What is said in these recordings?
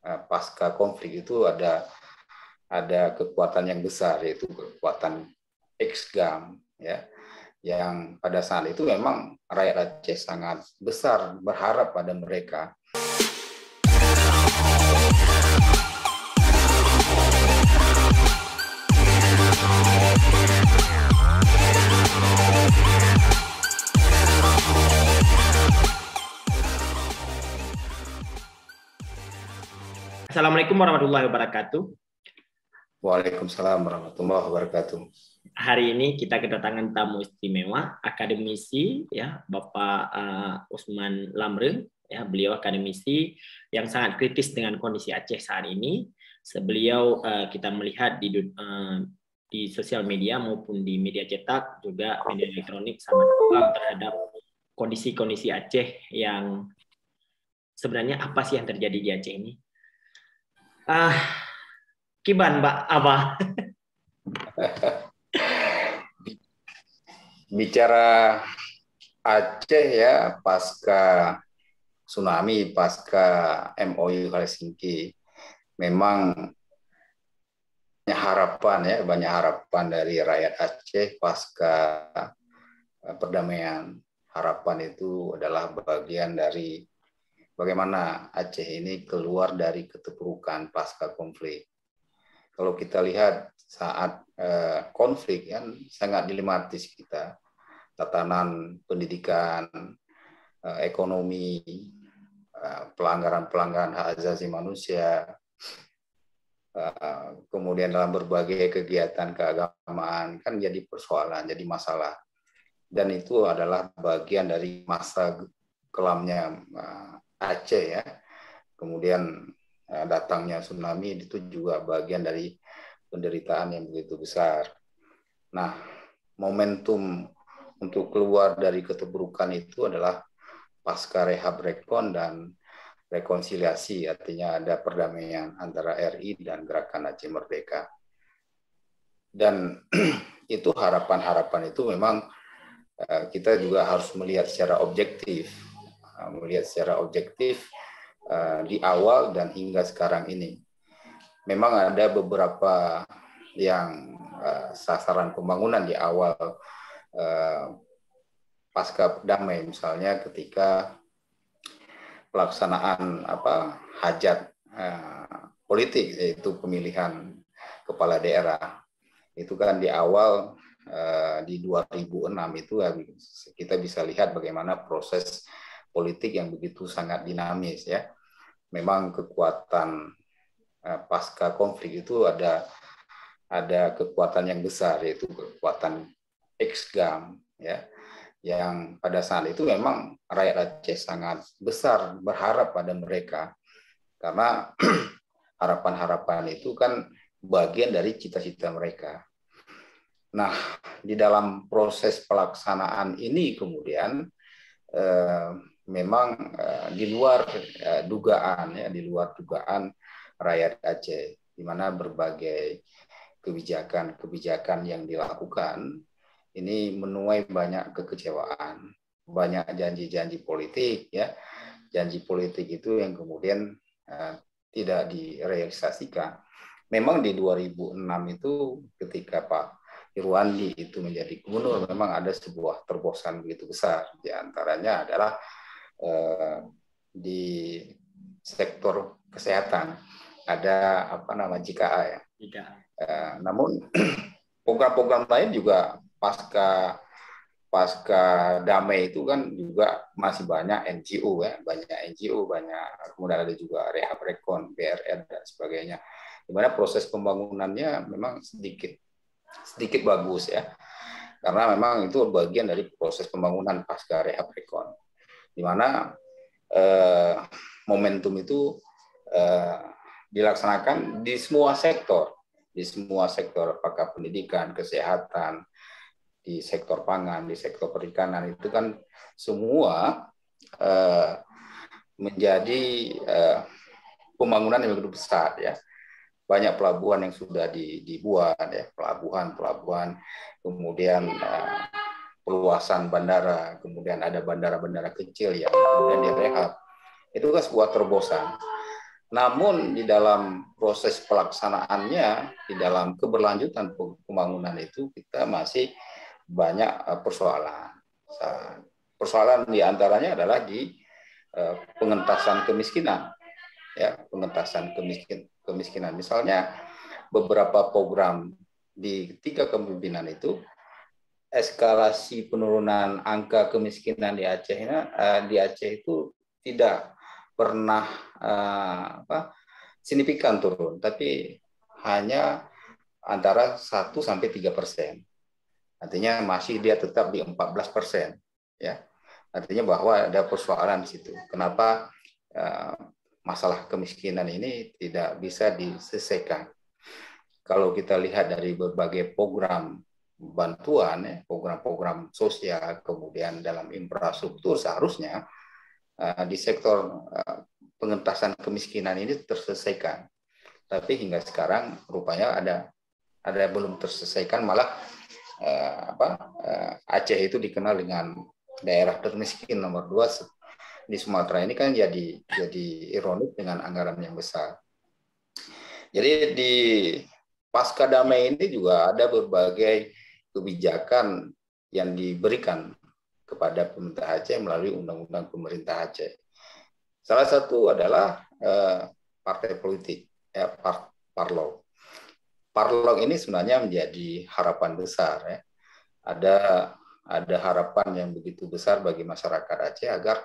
pasca konflik itu ada kekuatan yang besar, yaitu kekuatan ex-GAM, ya, yang pada saat itu memang rakyat Aceh sangat besar berharap pada mereka. Assalamualaikum warahmatullahi wabarakatuh. Waalaikumsalam warahmatullahi wabarakatuh. Hari ini kita kedatangan tamu istimewa, akademisi, ya, Bapak Usman Lamreng. Ya, beliau akademisi yang sangat kritis dengan kondisi Aceh saat ini. Beliau kita melihat di sosial media maupun di media cetak, juga media elektronik, sangat paham terhadap kondisi Aceh yang sebenarnya apa sih yang terjadi di Aceh ini. Kiban, Mbak, apa? Bicara Aceh ya, pasca tsunami, pasca MOU Helsinki, memang banyak harapan dari rakyat Aceh pasca perdamaian. Harapan itu adalah bagian dari bagaimana Aceh ini keluar dari keterpurukan pasca konflik. Kalau kita lihat saat konflik kan sangat dilematis kita, tatanan pendidikan, ekonomi, pelanggaran hak asasi manusia, kemudian dalam berbagai kegiatan keagamaan kan jadi persoalan, jadi masalah. Dan itu adalah bagian dari masa kelamnya Aceh ya. Kemudian datangnya tsunami itu juga bagian dari penderitaan yang begitu besar. Nah, momentum untuk keluar dari keterpurukan itu adalah pasca rehab rekon dan rekonsiliasi, artinya ada perdamaian antara RI dan Gerakan Aceh Merdeka. Dan itu harapan-harapan itu memang kita juga harus melihat secara objektif, di awal dan hingga sekarang ini. Memang ada beberapa yang sasaran pembangunan di awal pasca damai, misalnya ketika pelaksanaan hajat politik, yaitu pemilihan kepala daerah. Itu kan di awal di 2006 itu kita bisa lihat bagaimana proses politik yang begitu sangat dinamis ya. Memang kekuatan pasca konflik itu ada kekuatan yang besar, yaitu kekuatan ex-GAM ya, yang pada saat itu memang rakyat Aceh sangat besar berharap pada mereka, karena harapan-harapan itu kan bagian dari cita-cita mereka. Nah, di dalam proses pelaksanaan ini kemudian memang di luar dugaan rakyat Aceh, di mana berbagai kebijakan yang dilakukan ini menuai banyak kekecewaan, banyak janji-janji politik ya, janji politik itu yang kemudian tidak direalisasikan. Memang di 2006 itu ketika Pak Irwandi itu menjadi gubernur, memang ada sebuah terobosan begitu besar. Di antaranya adalah di sektor kesehatan ada JKA ya. Namun program-program lain juga pasca damai itu kan juga masih banyak NGO ya, kemudian ada juga rehab rekon, BRN dan sebagainya. Di mana proses pembangunannya memang sedikit bagus ya, karena memang itu bagian dari proses pembangunan pasca rehab rekon, di mana momentum itu dilaksanakan di semua sektor, apakah pendidikan, kesehatan, di sektor pangan, di sektor perikanan, itu kan semua menjadi pembangunan yang begitu besar ya. Banyak pelabuhan yang sudah dibuat ya, pelabuhan, kemudian perluasan bandara, kemudian ada bandara-bandara kecil yang kemudian direhab. Itu kan sebuah terobosan. Namun di dalam proses pelaksanaannya, di dalam keberlanjutan pembangunan itu kita masih banyak persoalan. Persoalan diantaranya adalah di pengentasan kemiskinan, ya, pengentasan kemiskinan. Misalnya beberapa program di 3 kepemimpinan itu, eskalasi penurunan angka kemiskinan di Aceh itu tidak pernah signifikan turun, tapi hanya antara 1-3%. Artinya masih dia tetap di 14%, ya. Artinya bahwa ada persoalan di situ. Kenapa masalah kemiskinan ini tidak bisa diselesaikan? Kalau kita lihat dari berbagai program bantuan, ya, program-program sosial, kemudian dalam infrastruktur, seharusnya di sektor pengentasan kemiskinan ini terselesaikan. Tapi hingga sekarang rupanya ada belum terselesaikan, malah Aceh itu dikenal dengan daerah termiskin nomor 2 di Sumatera ini, kan jadi ironis dengan anggaran yang besar. Jadi di pasca damai ini juga ada berbagai kebijakan yang diberikan kepada pemerintah Aceh melalui undang-undang pemerintah Aceh. Salah satu adalah partai politik, ya, Parlok. Parlok ini sebenarnya menjadi harapan besar, ya. Ada harapan yang begitu besar bagi masyarakat Aceh agar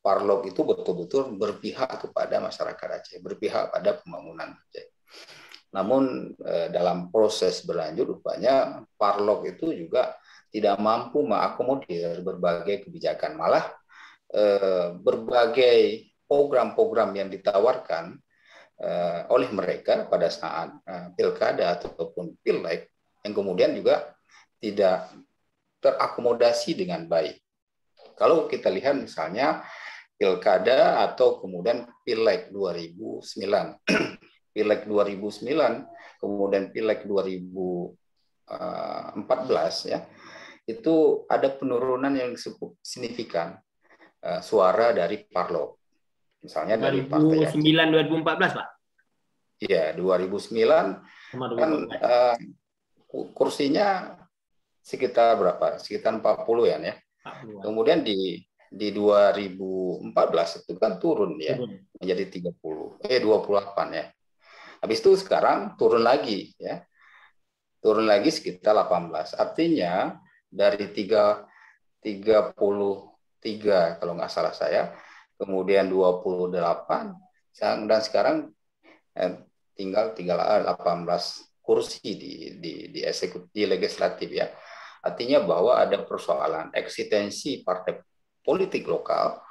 Parlok itu betul-betul berpihak kepada masyarakat Aceh, berpihak pada pembangunan Aceh. Namun dalam proses berlanjut rupanya Parlok itu juga tidak mampu mengakomodir berbagai kebijakan. Malah berbagai program-program yang ditawarkan oleh mereka pada saat pilkada ataupun pileg yang kemudian juga tidak terakomodasi dengan baik. Kalau kita lihat misalnya pilkada atau kemudian pileg 2009, pileg 2009, kemudian pileg 2014, ya, itu ada penurunan yang cukup signifikan suara dari Parlok. Misalnya dari Partai Aceh. 2009-2014, Pak? Iya, 2009 kan kursinya sekitar berapa? Sekitar 40 ya. 40. Kemudian di 2014 itu kan turun ya, menjadi 28 ya. Habis itu sekarang turun lagi ya. Turun lagi sekitar 18. Artinya dari 33 kalau nggak salah saya, kemudian 28 dan sekarang tinggal 18 kursi di legislatif ya. Artinya bahwa ada persoalan eksistensi partai politik lokal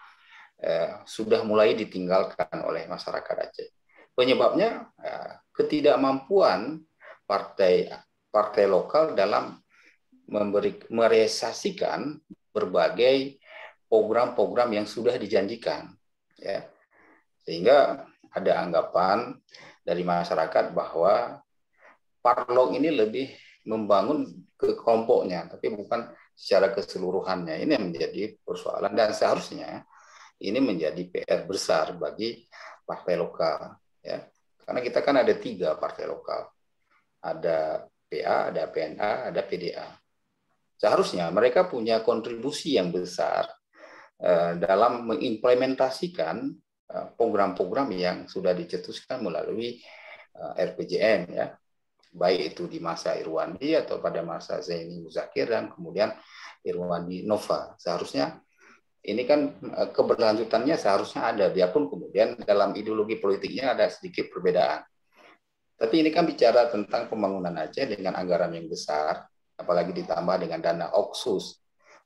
sudah mulai ditinggalkan oleh masyarakat Aceh. Penyebabnya ketidakmampuan partai lokal dalam merealisasikan berbagai program-program yang sudah dijanjikan, ya. Sehingga ada anggapan dari masyarakat bahwa Parlok ini lebih membangun ke kelompoknya, tapi bukan secara keseluruhannya. Ini yang menjadi persoalan dan seharusnya ini menjadi PR besar bagi partai lokal, ya. Karena kita kan ada 3 partai lokal, ada PA, ada PNA, ada PDA. Seharusnya mereka punya kontribusi yang besar dalam mengimplementasikan program-program yang sudah dicetuskan melalui RPJM, ya, baik itu di masa Irwandi atau pada masa Zaini Muzakir dan kemudian Irwandi Nova. Seharusnya ini kan keberlanjutannya seharusnya ada, biarpun kemudian dalam ideologi politiknya ada sedikit perbedaan. Tapi ini kan bicara tentang pembangunan Aceh dengan anggaran yang besar, apalagi ditambah dengan dana Oksus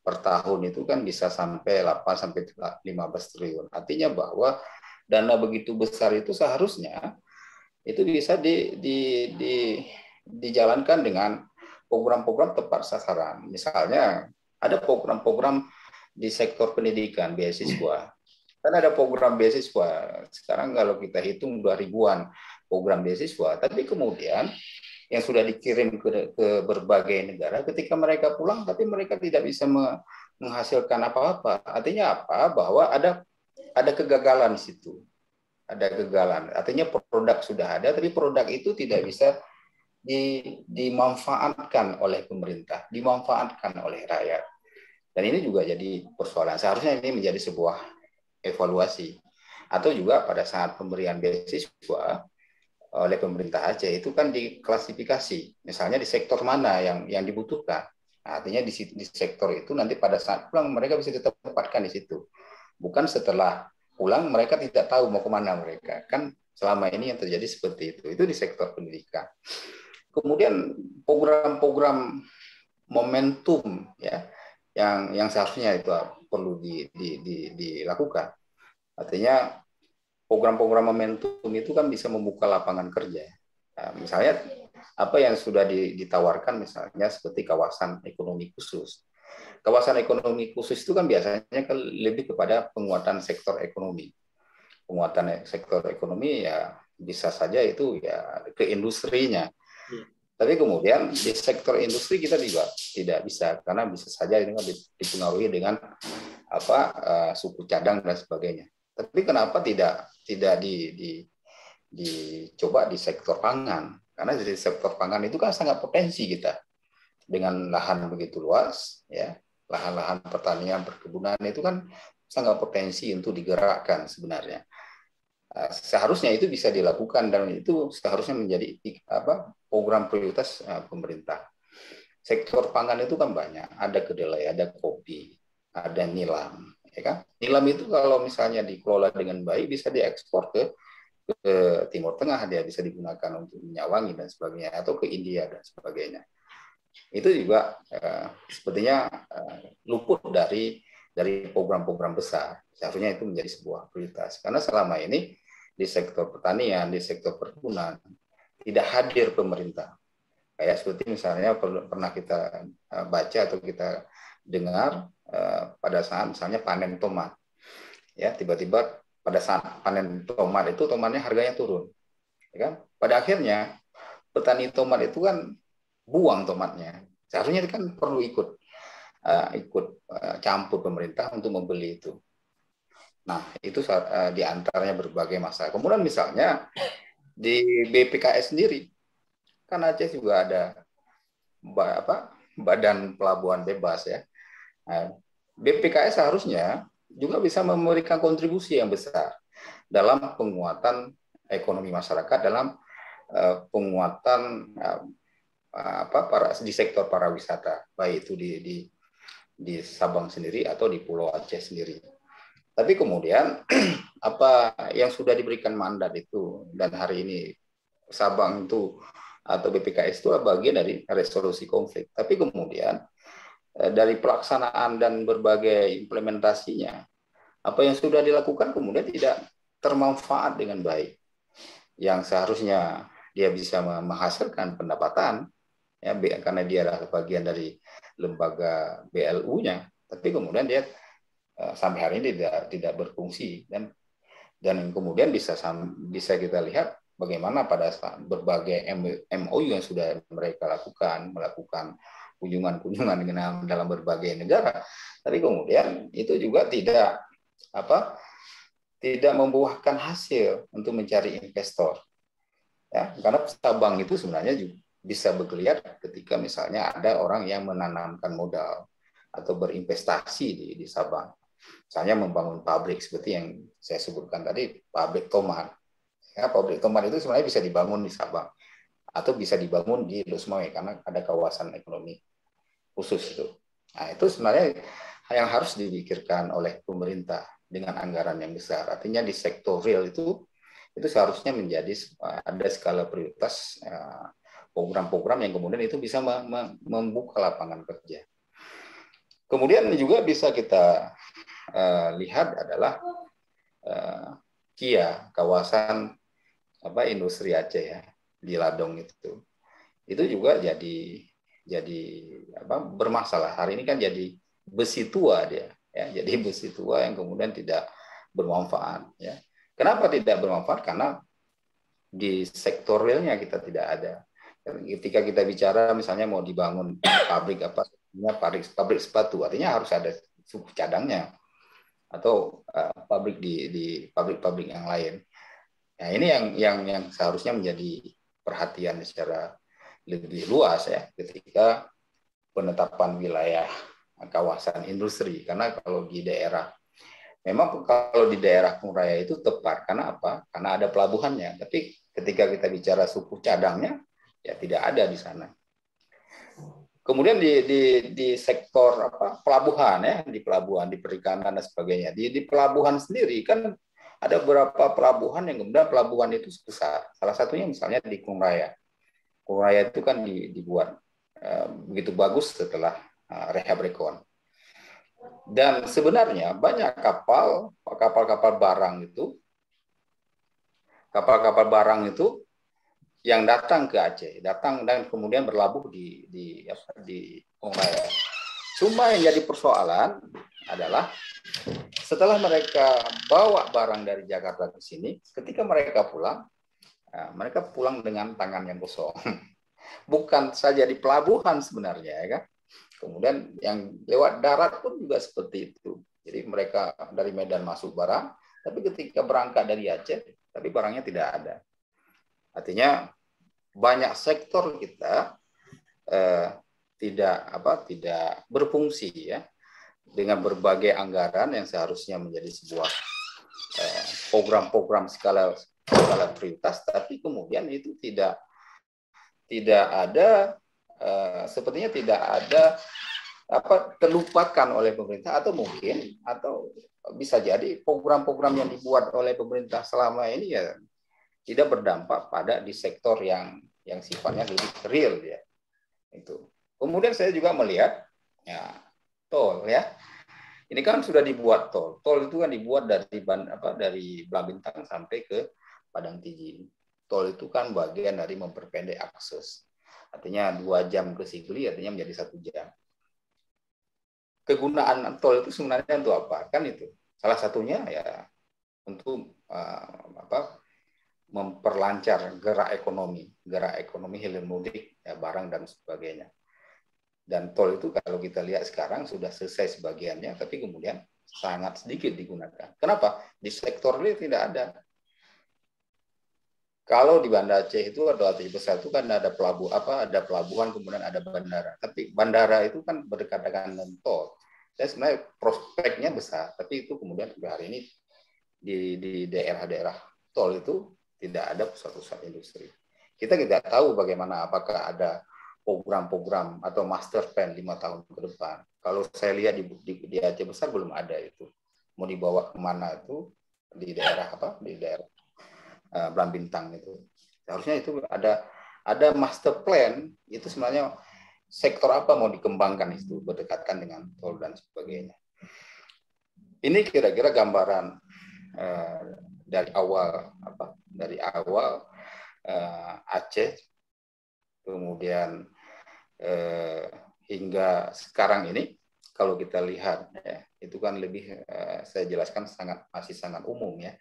per tahun itu kan bisa sampai 8-15 triliun. Artinya bahwa dana begitu besar itu seharusnya itu bisa dijalankan dengan program-program tepat sasaran. Misalnya ada program-program di sektor pendidikan, beasiswa. Kan ada program beasiswa. Sekarang kalau kita hitung 2 ribuan program beasiswa, tapi kemudian yang sudah dikirim ke berbagai negara, ketika mereka pulang, tapi mereka tidak bisa menghasilkan apa-apa. Artinya apa? Bahwa ada kegagalan di situ. ada kegagalan. Artinya produk sudah ada, tapi produk itu tidak bisa dimanfaatkan oleh pemerintah, dimanfaatkan oleh rakyat. Dan ini juga jadi persoalan. Seharusnya ini menjadi sebuah evaluasi. Atau juga pada saat pemberian beasiswa oleh pemerintah Aceh itu kan diklasifikasi, misalnya di sektor mana yang dibutuhkan. Nah, artinya di sektor itu nanti pada saat pulang mereka bisa ditempatkan di situ. Bukan setelah pulang mereka tidak tahu mau kemana mereka. Kan selama ini yang terjadi seperti itu. Itu di sektor pendidikan. Kemudian program-program momentum ya yang seharusnya itu perlu dilakukan. Artinya program-program momentum itu kan bisa membuka lapangan kerja. Nah, misalnya apa yang sudah ditawarkan misalnya seperti kawasan ekonomi khusus. Kawasan ekonomi khusus itu kan biasanya kan lebih kepada penguatan sektor ekonomi. Penguatan sektor ekonomi ya bisa saja itu ya ke industrinya. Tapi kemudian di sektor industri kita juga tidak bisa karena bisa saja ini dipengaruhi dengan suku cadang dan sebagainya. Tapi kenapa tidak dicoba di sektor pangan? Karena di sektor pangan itu kan sangat potensi kita dengan lahan begitu luas, ya lahan-lahan pertanian perkebunan itu kan sangat potensi untuk digerakkan sebenarnya. Seharusnya itu bisa dilakukan dan itu seharusnya menjadi program prioritas pemerintah. Sektor pangan itu kan banyak, ada kedelai, ada kopi, ada nilam, ya kan? Nilam itu kalau misalnya dikelola dengan baik bisa diekspor ke Timur Tengah, dia bisa digunakan untuk minyak wangi dan sebagainya, atau ke India dan sebagainya. Itu juga sepertinya luput dari program-program besar. Seharusnya itu menjadi sebuah prioritas. Karena selama ini di sektor pertanian, di sektor perkebunan tidak hadir pemerintah. Kayak seperti misalnya pernah kita baca atau kita dengar pada saat misalnya panen tomat, ya tiba-tiba pada saat panen tomat itu tomatnya harganya turun, ya kan? Pada akhirnya petani tomat itu kan buang tomatnya. Seharusnya kan perlu ikut campur pemerintah untuk membeli itu. Nah itu di antaranya berbagai masalah. Kemudian misalnya di BPKS sendiri kan Aceh juga ada Badan Pelabuhan Bebas ya. Nah, BPKS seharusnya juga bisa memberikan kontribusi yang besar dalam penguatan ekonomi masyarakat, dalam penguatan di sektor pariwisata, baik itu di Sabang sendiri atau di Pulau Aceh sendiri. Tapi kemudian apa yang sudah diberikan mandat itu dan hari ini Sabang itu atau BPKS itu bagian dari resolusi konflik. Tapi kemudian dari pelaksanaan dan berbagai implementasinya, apa yang sudah dilakukan kemudian tidak termanfaat dengan baik. Yang seharusnya dia bisa menghasilkan pendapatan, ya karena dia adalah bagian dari lembaga BLU-nya, tapi kemudian dia sampai hari ini tidak berfungsi dan kemudian bisa kita lihat bagaimana pada saat berbagai MOU yang sudah mereka melakukan kunjungan dalam berbagai negara, tapi kemudian itu juga tidak membuahkan hasil untuk mencari investor. Ya, karena Sabang itu sebenarnya juga bisa bergeliat ketika misalnya ada orang yang menanamkan modal atau berinvestasi di Sabang. Misalnya membangun pabrik seperti yang saya sebutkan tadi, pabrik tomat. Ya, pabrik tomat itu sebenarnya bisa dibangun di Sabang atau bisa dibangun di Lusmoe karena ada kawasan ekonomi khusus itu. Nah, itu sebenarnya yang harus dipikirkan oleh pemerintah dengan anggaran yang besar. Artinya di sektor real itu seharusnya menjadi ada skala prioritas program-program yang kemudian itu bisa membuka lapangan kerja. Kemudian juga bisa kita lihat adalah KIA, kawasan industri Aceh ya di Ladong itu juga jadi bermasalah. Hari ini kan jadi besi tua dia, ya jadi besi tua yang kemudian tidak bermanfaat. Ya, kenapa tidak bermanfaat? Karena di sektor realnya kita tidak ada. Ketika kita bicara misalnya mau dibangun pabrik sepatu, artinya harus ada suku cadangnya atau pabrik di pabrik-pabrik yang lain. Nah, ini yang seharusnya menjadi perhatian secara lebih luas ya ketika penetapan wilayah kawasan industri. Karena kalau di daerah, memang kalau di daerah Kung Raya itu tepat. Karena apa? Karena ada pelabuhannya. Tapi ketika kita bicara suku cadangnya, ya tidak ada di sana. Kemudian di sektor apa pelabuhan ya, di pelabuhan, di perikanan dan sebagainya. Di pelabuhan sendiri kan ada beberapa pelabuhan yang kemudian pelabuhan itu besar. Salah satunya misalnya di Kung Raya. Kung Raya itu kan dibuat begitu bagus setelah rehab rekon. Dan sebenarnya banyak kapal-kapal barang itu yang datang ke Aceh, datang dan kemudian berlabuh di Kung Raya. Cuma yang jadi persoalan adalah setelah mereka bawa barang dari Jakarta ke sini, ketika mereka pulang dengan tangan yang kosong. Bukan saja di pelabuhan sebenarnya, ya kan? Kemudian yang lewat darat pun juga seperti itu. Jadi mereka dari Medan masuk barang, tapi ketika berangkat dari Aceh, tapi barangnya tidak ada. Artinya banyak sektor kita tidak berfungsi ya dengan berbagai anggaran yang seharusnya menjadi sebuah program-program skala prioritas, tapi kemudian itu tidak ada sepertinya tidak ada terlupakan oleh pemerintah, atau bisa jadi program-program yang dibuat oleh pemerintah selama ini ya tidak berdampak pada di sektor yang sifatnya lebih real ya. Itu. Kemudian saya juga melihat ya tol ya. Ini kan sudah dibuat tol. Tol itu kan dibuat dari Blabintang sampai ke Padang Tiji. Tol itu kan bagian dari memperpendek akses. Artinya 2 jam ke Sigli artinya menjadi 1 jam. Kegunaan tol itu sebenarnya untuk apa? Kan itu. Salah satunya ya untuk memperlancar gerak ekonomi hilir mudik ya, barang dan sebagainya. Dan tol itu kalau kita lihat sekarang sudah selesai sebagiannya, tapi kemudian sangat sedikit digunakan. Kenapa? Di sektor ini tidak ada. Kalau di Banda Aceh itu atau Aceh Besar itu kan ada pelabuhan, kemudian ada bandara. Tapi bandara itu kan berdekatan dengan tol. Dan sebenarnya prospeknya besar, tapi itu kemudian sampai hari ini di daerah-daerah tol itu tidak ada pusat-pusat industri. Kita tidak tahu bagaimana, apakah ada program-program atau master plan 5 tahun ke depan. Kalau saya lihat di Aceh Besar belum ada itu. Mau dibawa kemana itu di daerah Blambintang itu. Seharusnya itu ada master plan, itu sebenarnya sektor apa mau dikembangkan itu berdekatan dengan tol dan sebagainya. Ini kira-kira gambaran dari awal Aceh, kemudian hingga sekarang ini kalau kita lihat ya, itu kan lebih saya jelaskan masih sangat umum ya,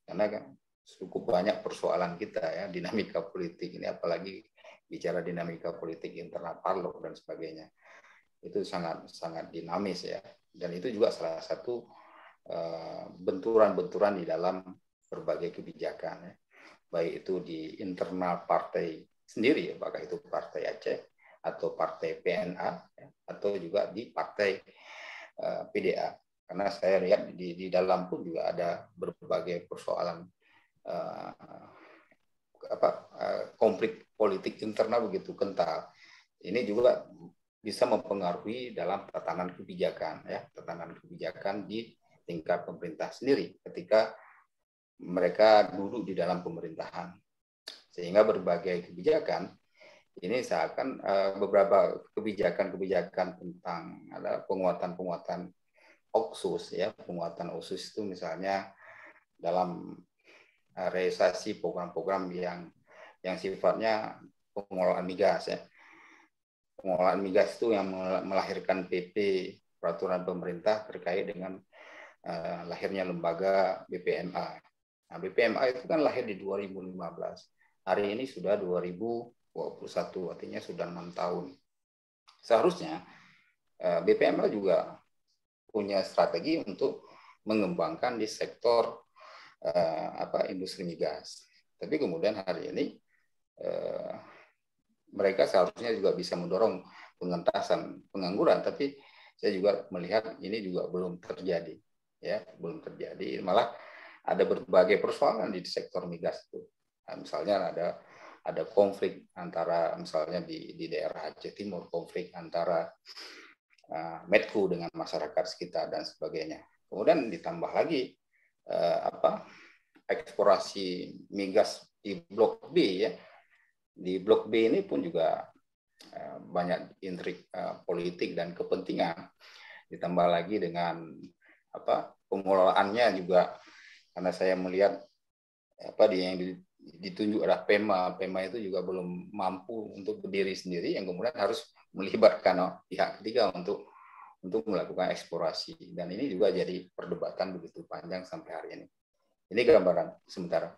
karena kan cukup banyak persoalan kita ya, dinamika politik ini, apalagi bicara dinamika politik internal parlor dan sebagainya, itu sangat dinamis ya, dan itu juga salah satu benturan-benturan di dalam berbagai kebijakan ya, baik itu di internal partai sendiri, apakah itu partai Aceh atau partai PNA ya, atau juga di partai PDA, karena saya lihat di dalam pun juga ada berbagai persoalan konflik politik internal begitu kental. Ini juga bisa mempengaruhi dalam tatanan kebijakan ya, tatanan kebijakan di tingkat pemerintah sendiri ketika mereka duduk di dalam pemerintahan, sehingga berbagai kebijakan ini seakan beberapa kebijakan tentang ada penguatan OKSUS ya, penguatan OKSUS itu misalnya dalam realisasi program-program yang sifatnya pengelolaan migas ya. Pengelolaan migas itu yang melahirkan PP, peraturan pemerintah terkait dengan lahirnya lembaga BPMA. Nah, BPMA itu kan lahir di 2015. Hari ini sudah 2021, artinya sudah 6 tahun. Seharusnya BPMA juga punya strategi untuk mengembangkan di sektor industri migas. Tapi kemudian hari ini mereka seharusnya juga bisa mendorong pengentasan pengangguran, tapi saya juga melihat ini juga belum terjadi, ya, belum terjadi. Malah ada berbagai persoalan di sektor migas itu. Nah, misalnya ada konflik antara, misalnya di daerah Aceh Timur, konflik antara Medco dengan masyarakat sekitar dan sebagainya. Kemudian ditambah lagi eksplorasi migas di Blok B, ya. Di Blok B ini pun juga banyak intrik politik dan kepentingan. Ditambah lagi dengan pengelolaannya juga, karena saya melihat yang ditunjuk adalah Pema itu juga belum mampu untuk berdiri sendiri, yang kemudian harus melibatkan pihak ketiga untuk melakukan eksplorasi, dan ini juga jadi perdebatan begitu panjang sampai hari ini. Ini gambaran sementara.